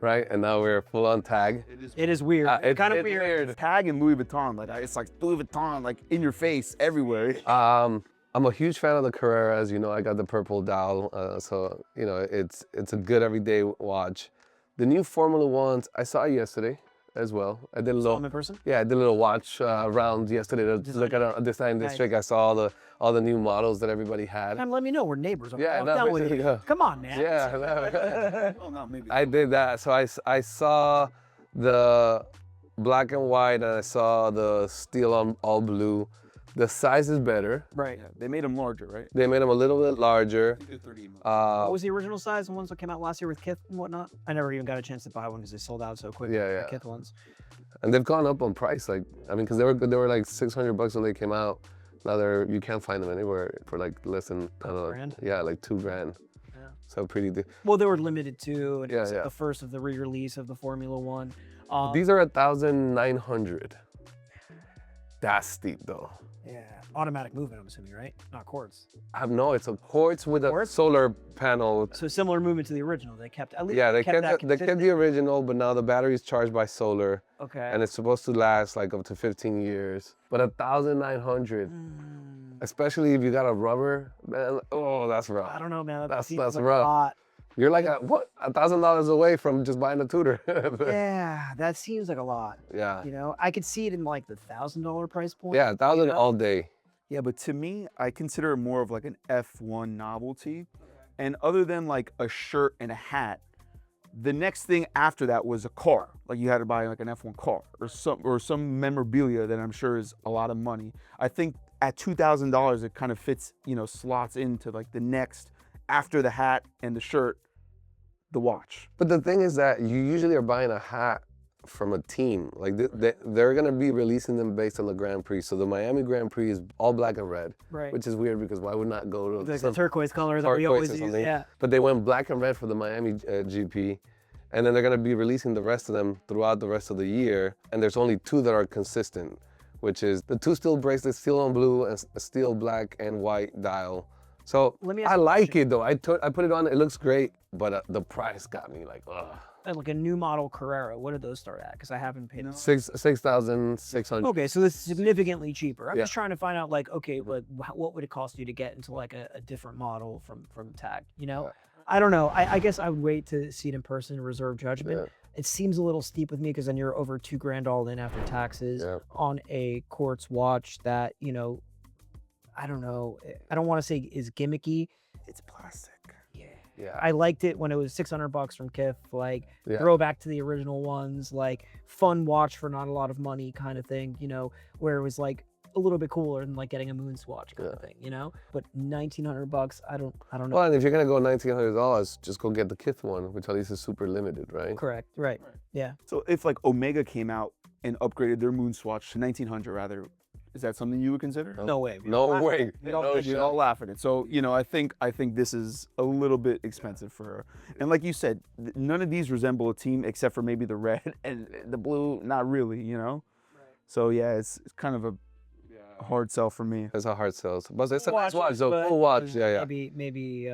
Speaker 2: right? And now we're full on tag.
Speaker 1: It is weird.
Speaker 2: It's
Speaker 1: kind of
Speaker 2: it's
Speaker 1: weird.
Speaker 3: Tag and Louis Vuitton, like it's like Louis Vuitton, like in your face everywhere.
Speaker 2: I'm a huge fan of the Carreras. You know, I got the purple dial, so you know it's a good everyday watch. The new Formula Ones I saw yesterday as well. I did a little
Speaker 1: in person?
Speaker 2: Yeah, I did a little watch round yesterday to look at a design district. I saw all the new models that everybody had.
Speaker 1: And let me know, we're neighbors.
Speaker 2: Yeah,
Speaker 1: I'm
Speaker 2: no,
Speaker 1: down with
Speaker 2: basically,
Speaker 1: you.
Speaker 2: yeah.
Speaker 1: Come on, man.
Speaker 2: Yeah,
Speaker 3: Well, no, maybe.
Speaker 2: I did that. So I saw the black and white, and I saw the steel on all blue. The size is better.
Speaker 1: Right.
Speaker 3: Yeah, they made them larger, right?
Speaker 2: They made them a little bit larger.
Speaker 1: What was the original size? The ones that came out last year with Kith and whatnot? I never even got a chance to buy one because they sold out so quick.
Speaker 2: Yeah,
Speaker 1: the
Speaker 2: yeah.
Speaker 1: Kith ones.
Speaker 2: And they've gone up on price. Like, I mean, because they were like $600 when they came out. Now you can't find them anywhere for like less than, I don't know.
Speaker 1: Grand?
Speaker 2: Yeah, like $2,000.
Speaker 1: Yeah.
Speaker 2: So pretty.
Speaker 1: Well, they were limited too, and
Speaker 2: Yeah,
Speaker 1: it was
Speaker 2: yeah.
Speaker 1: the first of the re-release of the Formula One.
Speaker 2: These are 1,900. That's steep though.
Speaker 1: Yeah, automatic movement. I'm assuming, right? Not quartz.
Speaker 2: No, it's a quartz with a
Speaker 1: Quartz?
Speaker 2: solar panel.
Speaker 1: So similar movement to the original. They kept at least.
Speaker 2: Yeah, they kept
Speaker 1: that
Speaker 2: the
Speaker 1: consistent.
Speaker 2: original, but now the battery is charged by solar,
Speaker 1: Okay.
Speaker 2: and it's supposed to last like up to 15 years. But 1,900, especially if you got a rubber, man. Oh, that's rough.
Speaker 1: I don't know, man. That
Speaker 2: That's
Speaker 1: seems
Speaker 2: rough.
Speaker 1: like a lot.
Speaker 2: You're like $1,000 away from just buying a Tudor.
Speaker 1: Yeah, that seems like a lot.
Speaker 2: Yeah.
Speaker 1: You know, I could see it in like the $1,000 price point.
Speaker 2: Yeah, 1,000
Speaker 1: know?
Speaker 2: all day.
Speaker 3: Yeah, but to me, I consider it more of like an F1 novelty. And other than like a shirt and a hat, the next thing after that was a car. Like you had to buy like an F1 car or some memorabilia that I'm sure is a lot of money. I think at $2,000, it kind of fits, you know, slots into like the next after the hat and the shirt, the watch.
Speaker 2: But the thing is that you usually are buying a hat from a team. Like they're gonna be releasing them based on the Grand Prix. So the Miami Grand Prix is all black and red,
Speaker 1: Right.
Speaker 2: which is weird because why would not go to
Speaker 1: Like the
Speaker 2: some
Speaker 1: turquoise color that we
Speaker 2: turquoise
Speaker 1: always
Speaker 2: or
Speaker 1: use.
Speaker 2: something?
Speaker 1: Yeah.
Speaker 2: But they went black and red for the Miami GP, and then they're gonna be releasing the rest of them throughout the rest of the year. And there's only two that are consistent, which is the two steel bracelets, steel on blue, and a steel black and white dial. So
Speaker 1: Let me ask
Speaker 2: I
Speaker 1: you a
Speaker 2: like it though. I put it on. It looks great, but the price got me like, ugh.
Speaker 1: And like a new model Carrera, what did those start at? Because I haven't paid.
Speaker 2: 6,600.
Speaker 1: Okay, so this is significantly cheaper. I'm
Speaker 2: Yeah.
Speaker 1: just trying to find out, like, okay, but what would it cost you to get into like a different model from Tag? You know, I don't know. I guess I would wait to see it in person and reserve judgment.
Speaker 2: Yeah.
Speaker 1: It seems a little steep with me because then you're over $2,000 all in after taxes
Speaker 2: Yeah.
Speaker 1: on a quartz watch that, you know, I don't know. I don't want to say is gimmicky.
Speaker 3: It's plastic.
Speaker 2: Yeah.
Speaker 1: I liked it when it was $600 from Kith, like
Speaker 2: Yeah.
Speaker 1: throwback to the original ones, like fun watch for not a lot of money kind of thing, you know, where it was like a little bit cooler than like getting a moon swatch kind of thing, you know. But $1,900, I don't know.
Speaker 2: Well, and if you're gonna go $1,900, just go get the Kith one, which at least is super limited, right?
Speaker 1: Correct, right, yeah.
Speaker 3: So if like Omega came out and upgraded their moon swatch to 1900 rather, is that something you would consider?
Speaker 1: No way.
Speaker 2: No way.
Speaker 3: We
Speaker 2: No
Speaker 3: all
Speaker 2: shot.
Speaker 3: laugh at it. So, you know, I think this is a little bit expensive for her. And like you said, none of these resemble a team except for maybe the red and the blue, not really, you know? So yeah, it's kind of a hard sell for me.
Speaker 2: It's a hard sell. But it's a
Speaker 1: Watch,
Speaker 2: nice watch, though.
Speaker 1: but
Speaker 2: Cool watch. Yeah, yeah.
Speaker 1: Maybe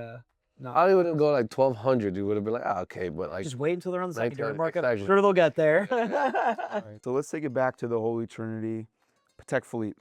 Speaker 1: not.
Speaker 2: I wouldn't go like 1,200. You would have been like, okay, but like,
Speaker 1: Just wait until they're on the secondary
Speaker 2: 1900,
Speaker 1: market.
Speaker 2: exactly.
Speaker 1: Sure, they'll get there.
Speaker 3: All right, so let's take it back to the Holy Trinity. Patek Philippe.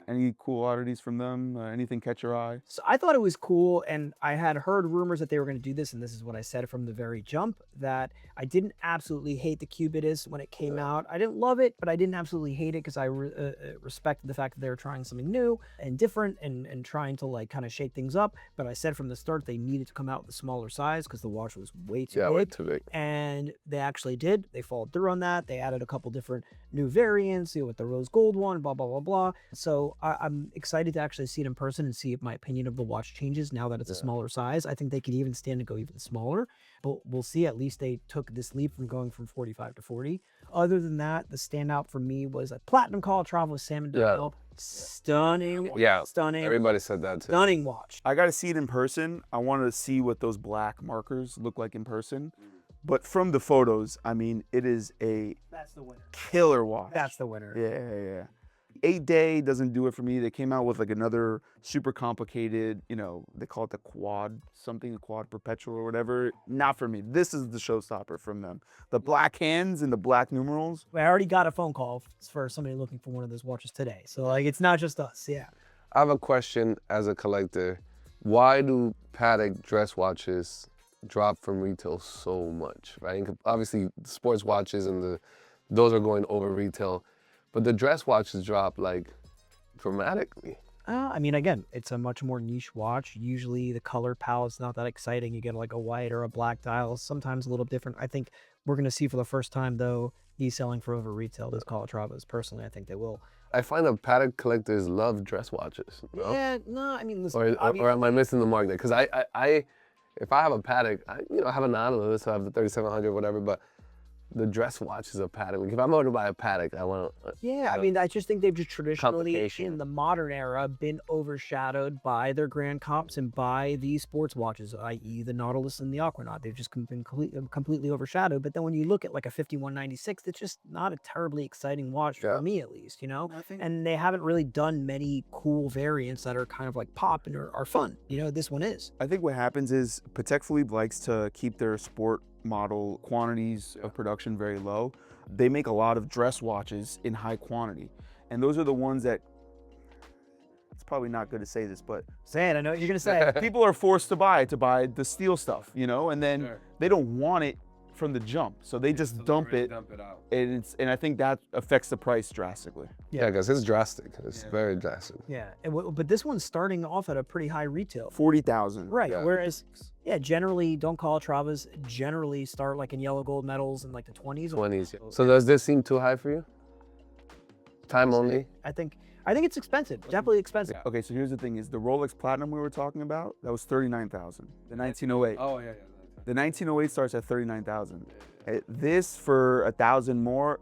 Speaker 3: Any cool oddities from them? Anything catch your eye?
Speaker 1: So I thought it was cool, and I had heard rumors that they were going to do this, and this is what I said from the very jump, that I didn't absolutely hate the Cubitus when it came out. I didn't love it, but I didn't absolutely hate it because I respected the fact that they were trying something new and different and trying to like kind of shake things up. But I said from the start they needed to come out with a smaller size because the watch was way too
Speaker 2: yeah,
Speaker 1: big.
Speaker 2: way too big.
Speaker 1: And they actually did. They followed through on that. They added a couple different new variants, you know, with the rose gold one, blah, blah, blah, blah. So I'm excited to actually see it in person and see if my opinion of the watch changes now that it's a smaller size. I think they could even stand to go even smaller, but we'll see. At least they took this leap from going from 45 to 40. Other than that, the standout for me was a platinum Calatrava with salmon dial. Stunning.
Speaker 2: Yeah,
Speaker 1: Stunning.
Speaker 2: Everybody said that too.
Speaker 1: Stunning watch.
Speaker 3: I got to see it in person. I wanted to see what those black markers look like in person. But from the photos, I mean, it is a
Speaker 1: That's the winner.
Speaker 3: killer watch.
Speaker 1: That's the winner.
Speaker 3: Yeah. 8-day doesn't do it for me. They came out with like another super complicated, you know, they call it the quad something, the quad perpetual or whatever. Not for me. This is the showstopper from them. The black hands and the black numerals.
Speaker 1: I already got a phone call for somebody looking for one of those watches today. So like, it's not just us. Yeah.
Speaker 2: I have a question as a collector. Why do Patek dress watches drop from retail so much, right? Obviously, sports watches and those are going over retail, but the dress watches drop like dramatically.
Speaker 1: I mean, again, it's a much more niche watch. Usually the color palette's not that exciting. You get like a white or a black dial, sometimes a little different. I think we're going to see for the first time, though, he's selling for over retail, those Calatravas. Personally, I think they will.
Speaker 2: I find that Patek collectors love dress watches. No?
Speaker 1: Yeah, no, I mean, listen,
Speaker 2: Or am I missing the mark there? Because if I have a Patek, I have a Nautilus, I have the 3700, whatever, but the dress watch is a Patek. Like if I'm going to buy a Patek, I want to.
Speaker 1: Yeah, I mean, I just think they've just traditionally,
Speaker 2: Complication.
Speaker 1: in the modern era, been overshadowed by their grand comps and by these sports watches, i.e. the Nautilus and the Aquanaut. They've just been completely overshadowed. But then when you look at like a 5196, it's just not a terribly exciting watch for me, at least, you know? And they haven't really done many cool variants that are kind of like pop and are fun. You know, this one is.
Speaker 3: I think what happens is Patek Philippe likes to keep their sport model quantities of production very low. They make a lot of dress watches in high quantity. And those are the ones that, it's probably not good to say this, but
Speaker 1: Say it, I know what you're going to say.
Speaker 3: people are forced to buy the steel stuff, you know, and then they don't want it from the jump. So they just dump it
Speaker 2: out.
Speaker 3: and I think that affects the price drastically.
Speaker 2: Yeah, because it's drastic. It's very drastic.
Speaker 1: Yeah, but this one's starting off at a pretty high retail.
Speaker 3: 40,000.
Speaker 1: Right,
Speaker 2: Yeah.
Speaker 1: whereas, generally, Don Calatravas generally start like in yellow gold medals in like the 20s.
Speaker 2: 20s. Yeah. So does this seem too high for you? Time only?
Speaker 1: I think it's expensive, definitely expensive.
Speaker 3: Okay, so here's the thing is the Rolex Platinum we were talking about, that was 39,000. The 1908.
Speaker 2: Oh, yeah.
Speaker 3: The 1908 starts at 39,000. This for 1,000 more,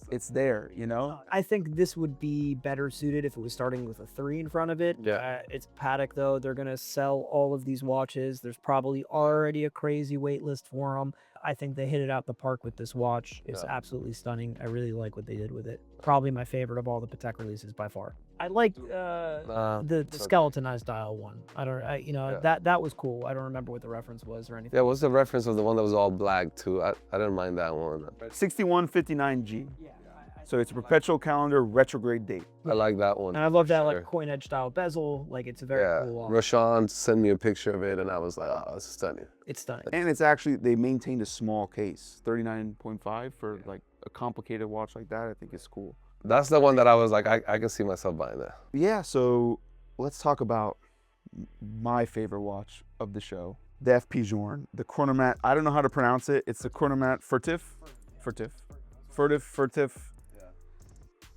Speaker 3: it's there, you know?
Speaker 1: I think this would be better suited if it was starting with a 3 in front of it.
Speaker 2: Yeah.
Speaker 1: It's Patek though. They're going to sell all of these watches. There's probably already a crazy wait list for them. I think they hit it out the park with this watch. It's absolutely stunning. I really like what they did with it. Probably my favorite of all the Patek releases by far. I like the skeletonized dial one. That was cool. I don't remember what the reference was or anything.
Speaker 2: Yeah, what's the reference of the one that was all black too? I didn't mind that one.
Speaker 3: 6159G. So it's a perpetual calendar retrograde date.
Speaker 2: I like that one.
Speaker 1: And I love that
Speaker 2: Sure.
Speaker 1: like coin edge style bezel. Like it's a very cool watch.
Speaker 2: Rashawn sent me a picture of it and I was like, oh, it's stunning.
Speaker 1: It's stunning.
Speaker 3: And it's actually, they maintained a small case, 39.5 for like a complicated watch like that. I think it's cool.
Speaker 2: That's the one that I was like, I can see myself buying that.
Speaker 3: Yeah, so let's talk about my favorite watch of the show, the FP Journe, the Chronomat. I don't know how to pronounce it. It's the Chronomat Furtif.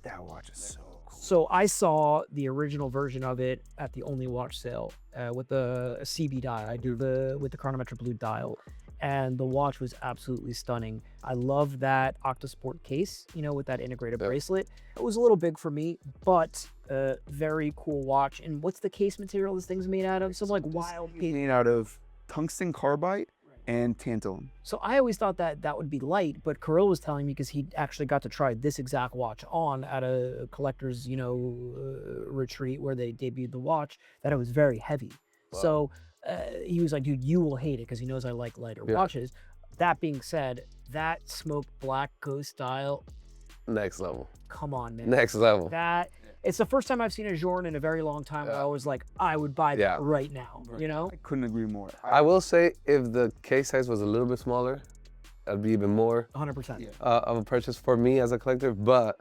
Speaker 3: That watch is so cool.
Speaker 1: So I saw the original version of it at the Only Watch sale with the CB dial. I do with the chronometric blue dial, and the watch was absolutely stunning. I love that Octasport case, you know, with that integrated bracelet. It was a little big for me, but very cool watch. And what's the case material this thing's made out of? Some like wild case.
Speaker 3: Made out of tungsten carbide and tantalum.
Speaker 1: So I always thought that would be light, but Kirill was telling me, because he actually got to try this exact watch on at a collector's, retreat where they debuted the watch, that it was very heavy. Wow. So he was like, dude, you will hate it, because he knows I like lighter watches. That being said, that smoked black ghost dial.
Speaker 2: Next level.
Speaker 1: Come on, man.
Speaker 2: Next level.
Speaker 1: It's the first time I've seen a Journe in a very long time where I was like, I would buy that right now, you know?
Speaker 3: I couldn't agree more.
Speaker 2: I will say, if the case size was a little bit smaller, that'd be even more
Speaker 1: 100%.
Speaker 2: of a purchase for me as a collector. But,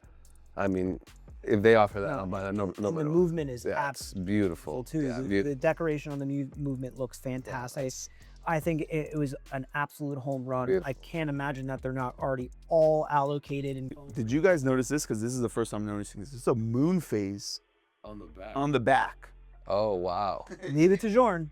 Speaker 2: I mean, if they offer that, I'll buy that. No,
Speaker 1: the movement is
Speaker 2: it's
Speaker 1: absolutely
Speaker 2: beautiful
Speaker 1: too.
Speaker 2: Yeah,
Speaker 1: the decoration on the movement looks fantastic. I think it was an absolute home run.
Speaker 2: Beautiful.
Speaker 1: I can't imagine that they're not already all allocated. And
Speaker 3: Did you guys notice this? Because this is the first time I'm noticing this. It's a moon phase on the back.
Speaker 2: Oh, wow.
Speaker 1: leave it to Journe.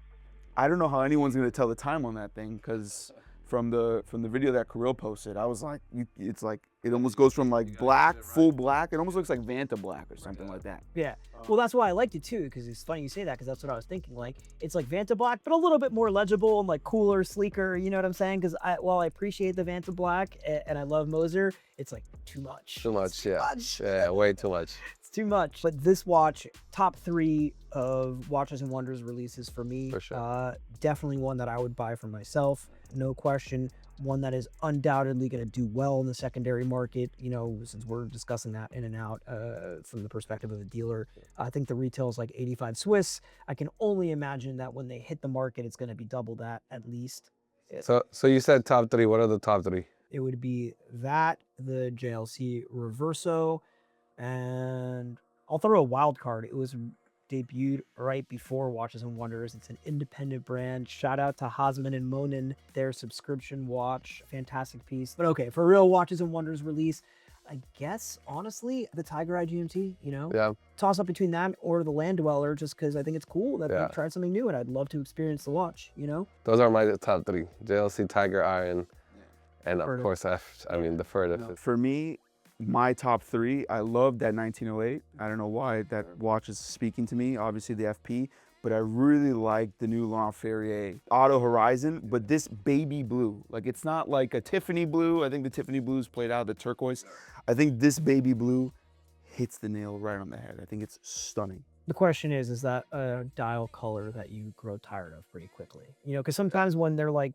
Speaker 3: I don't know how anyone's going to tell the time on that thing, because from the video that Kirill posted. I was like, it's like it almost goes from like black, full black. It almost looks like Vanta black or something like that.
Speaker 1: Yeah. Well, that's why I liked it too, because it's funny you say that, because that's what I was thinking. Like, it's like Vanta black, but a little bit more legible and like cooler, sleeker. You know what I'm saying? Because while I appreciate the Vanta black and I love Moser, it's like too much.
Speaker 2: Too much, yeah.
Speaker 1: Much.
Speaker 2: Yeah, way too much.
Speaker 1: It's too much. But this watch, top 3 of Watches and Wonders releases for me.
Speaker 2: For sure.
Speaker 1: Definitely one that I would buy for myself, no question. One that is undoubtedly going to do well in the secondary market, you know, since we're discussing that in and out from the perspective of the dealer. I think the retail is like 85 Swiss. I can only imagine that when they hit the market, it's going to be double that at least.
Speaker 2: So you said top 3. What are the top 3?
Speaker 1: It would be that, the JLC Reverso, and I'll throw a wild card. It was debuted right before Watches and Wonders. It's an independent brand. Shout out to Hasman and Monin, their subscription watch. Fantastic piece. But okay, for real Watches and Wonders release, I guess, honestly, the Tiger Eye GMT, you know?
Speaker 2: Yeah.
Speaker 1: Toss up between that or the Land Dweller, just because I think it's cool that
Speaker 2: Yeah.
Speaker 1: they've tried something new and I'd love to experience the watch, you know?
Speaker 2: Those are my top 3. JLC, Tiger Eye, and of
Speaker 1: Furtive.
Speaker 2: course, the Furtive.
Speaker 3: For me, my top 3, I love that 1908. I don't know why that watch is speaking to me, obviously the FP, but I really like the new Laurent Ferrier Auto Horizon, but this baby blue. Like, it's not like a Tiffany blue. I think the Tiffany blue's played out, the turquoise. I think this baby blue hits the nail right on the head. I think it's stunning.
Speaker 1: The question is that a dial color that you grow tired of pretty quickly? You know, because sometimes when they're like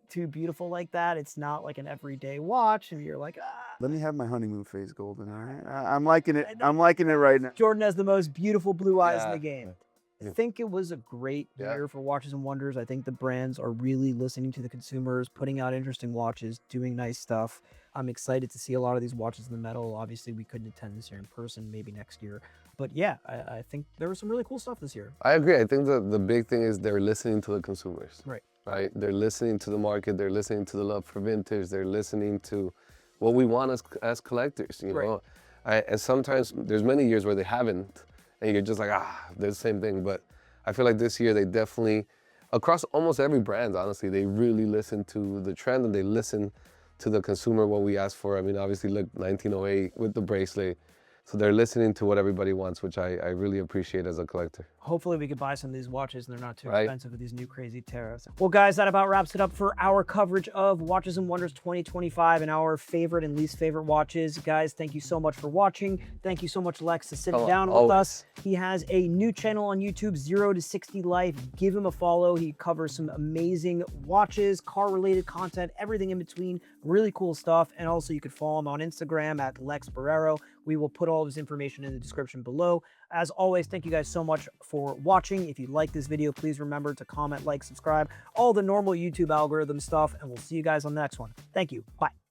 Speaker 1: too beautiful like that, it's not like an everyday watch and you're like, ah.
Speaker 3: Let me have my honeymoon phase golden, all right? I'm liking it. I'm liking it right now.
Speaker 1: Jordan has the most beautiful blue eyes in
Speaker 2: Yeah.
Speaker 1: the game.
Speaker 2: Yeah.
Speaker 1: I think it was a great
Speaker 2: Yeah.
Speaker 1: year for Watches and Wonders. I think the brands are really listening to the consumers, putting out interesting watches, doing nice stuff. I'm excited to see a lot of these watches in the metal. Obviously, we couldn't attend this year in person, maybe next year. But yeah, I think there was some really cool stuff this year.
Speaker 2: I agree. I think the big thing is they're listening to the consumers.
Speaker 1: Right.
Speaker 2: Right? They're listening to the market. They're listening to the love for vintage. They're listening to what we want as collectors, you know? And sometimes there's many years where they haven't, and you're just like, they're the same thing. But I feel like this year they definitely, across almost every brand, honestly, they really listen to the trend and they listen to the consumer, what we ask for. I mean, obviously, look, 1908 with the bracelet. So they're listening to what everybody wants, which I really appreciate as a collector.
Speaker 1: Hopefully we could buy some of these watches and they're not too
Speaker 2: Right.
Speaker 1: expensive with these new crazy tariffs. Well, guys, that about wraps it up for our coverage of Watches and Wonders 2025 and our favorite and least favorite watches. Guys, thank you so much for watching. Thank you so much, Lex, for sitting down with
Speaker 2: always.
Speaker 1: us. He has a new channel on YouTube, 0 to 60 Life. Give him a follow. He covers some amazing watches, car-related content, everything in between. Really cool stuff. And also you could follow him on Instagram at Lex Borrero. We will put all of his information in the description below. As always, thank you guys so much for watching. If you like this video, please remember to comment, like, subscribe, all the normal YouTube algorithm stuff, and we'll see you guys on the next one. Thank you. Bye.